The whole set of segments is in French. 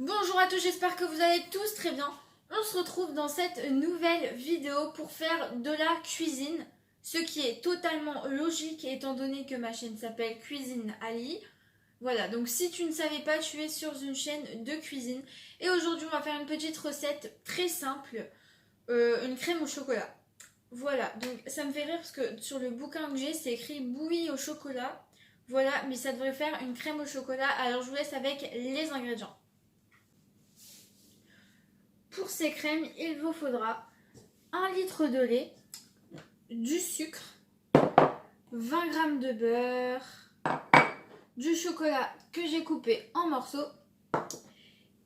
Bonjour à tous, j'espère que vous allez tous très bien. On se retrouve dans cette nouvelle vidéo pour faire de la cuisine, ce qui est totalement logique étant donné que ma chaîne s'appelle Cuisine Ali. Voilà, donc si tu ne savais pas, tu es sur une chaîne de cuisine. Et aujourd'hui, on va faire une petite recette très simple, une crème au chocolat. Voilà, donc ça me fait rire parce que sur le bouquin que j'ai, c'est écrit bouillie au chocolat. Voilà, mais ça devrait faire une crème au chocolat. Alors je vous laisse avec les ingrédients. Pour ces crèmes, il vous faudra 1 litre de lait, du sucre, 20 g de beurre, du chocolat que j'ai coupé en morceaux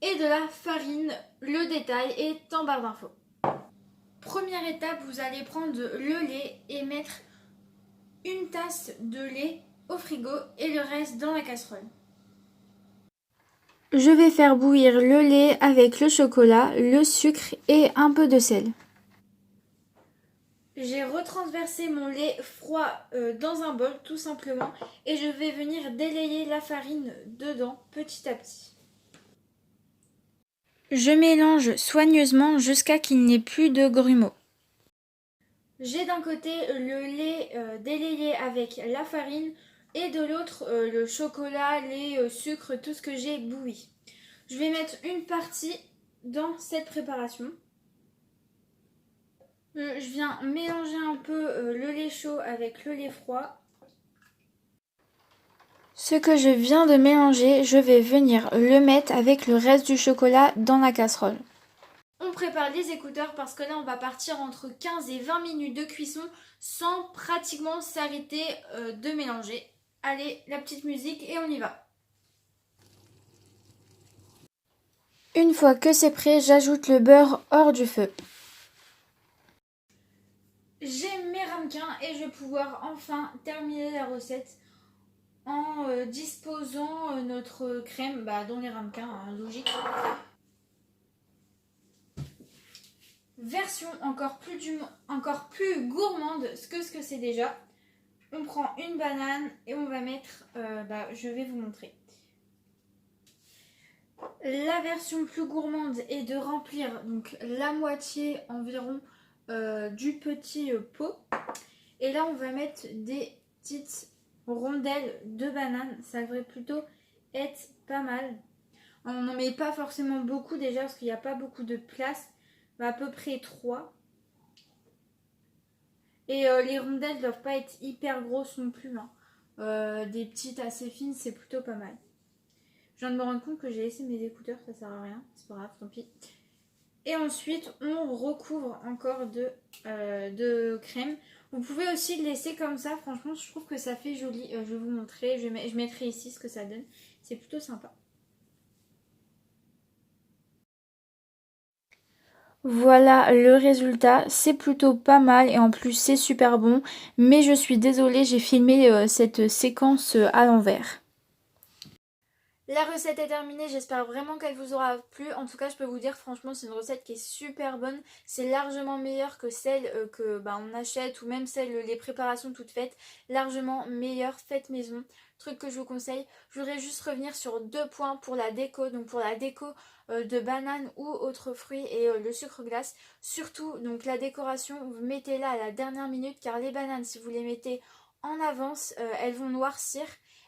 et de la farine. Le détail est en barre d'infos. Première étape, vous allez prendre le lait et mettre une tasse de lait au frigo et le reste dans la casserole. Je vais faire bouillir le lait avec le chocolat, le sucre et un peu de sel. J'ai retransversé mon lait froid dans un bol tout simplement et je vais venir délayer la farine dedans petit à petit. Je mélange soigneusement jusqu'à qu'il n'y ait plus de grumeaux. J'ai d'un côté le lait délayé avec la farine et de l'autre le chocolat, lait, sucre, tout ce que j'ai bouilli. Je vais mettre une partie dans cette préparation. Je viens mélanger un peu le lait chaud avec le lait froid. Ce que je viens de mélanger, je vais venir le mettre avec le reste du chocolat dans la casserole. On prépare les écouteurs parce que là on va partir entre 15 et 20 minutes de cuisson sans pratiquement s'arrêter de mélanger. Allez, la petite musique et on y va. Une fois que c'est prêt, j'ajoute le beurre hors du feu. J'ai mes ramequins et je vais pouvoir enfin terminer la recette en disposant notre crème dans les ramequins, hein, logique. Version encore plus gourmande que ce que c'est déjà. On prend une banane et on va mettre, je vais vous montrer. La version plus gourmande est de remplir donc la moitié environ du petit pot. Et là on va mettre des petites rondelles de banane. Ça devrait plutôt être pas mal. On n'en met pas forcément beaucoup déjà parce qu'il n'y a pas beaucoup de place. À peu près 3. Et les rondelles ne doivent pas être hyper grosses non plus. Hein. Des petites assez fines, c'est plutôt pas mal. Je viens de me rendre compte que j'ai laissé mes écouteurs, ça sert à rien. C'est pas grave, tant pis. Et ensuite, on recouvre encore de crème. Vous pouvez aussi le laisser comme ça. Franchement, je trouve que ça fait joli. Je vais vous montrer. Je mettrai ici ce que ça donne. C'est plutôt sympa. Voilà le résultat, c'est plutôt pas mal et en plus c'est super bon. Mais je suis désolée, j'ai filmé cette séquence à l'envers. La recette est terminée, j'espère vraiment qu'elle vous aura plu. En tout cas, je peux vous dire franchement, c'est une recette qui est super bonne. C'est largement meilleure que celle que on achète ou même celle les préparations toutes faites. Largement meilleure, faite maison. Truc que je vous conseille. Je voudrais juste revenir sur 2 points pour la déco. Donc pour la déco de bananes ou autres fruits et le sucre glace. Surtout, donc la décoration, vous mettez-la à la dernière minute car les bananes, si vous les mettez en avance, elles vont noircir.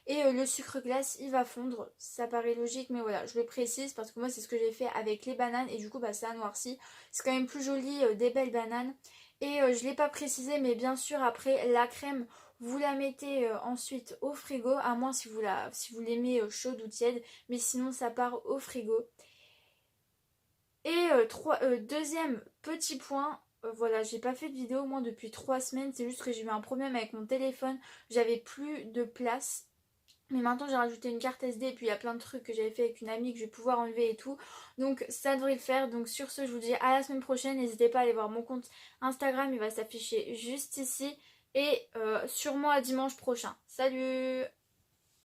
Et le sucre glace, il va fondre. Ça paraît logique, mais voilà, je le précise parce que moi, c'est ce que j'ai fait avec les bananes. Et du coup, ça a noirci. C'est quand même plus joli, des belles bananes. Et je ne l'ai pas précisé, mais bien sûr, après, la crème, vous la mettez ensuite au frigo. À moins si vous l'aimez chaude ou tiède. Mais sinon, ça part au frigo. Et deuxième petit point, voilà, j'ai pas fait de vidéo au moins depuis 3 semaines. C'est juste que j'ai eu un problème avec mon téléphone. J'avais plus de place. Mais maintenant j'ai rajouté une carte SD et puis il y a plein de trucs que j'avais fait avec une amie que je vais pouvoir enlever et tout. Donc ça devrait le faire. Donc sur ce, je vous dis à la semaine prochaine. N'hésitez pas à aller voir mon compte Instagram, il va s'afficher juste ici. Et sûrement à dimanche prochain. Salut!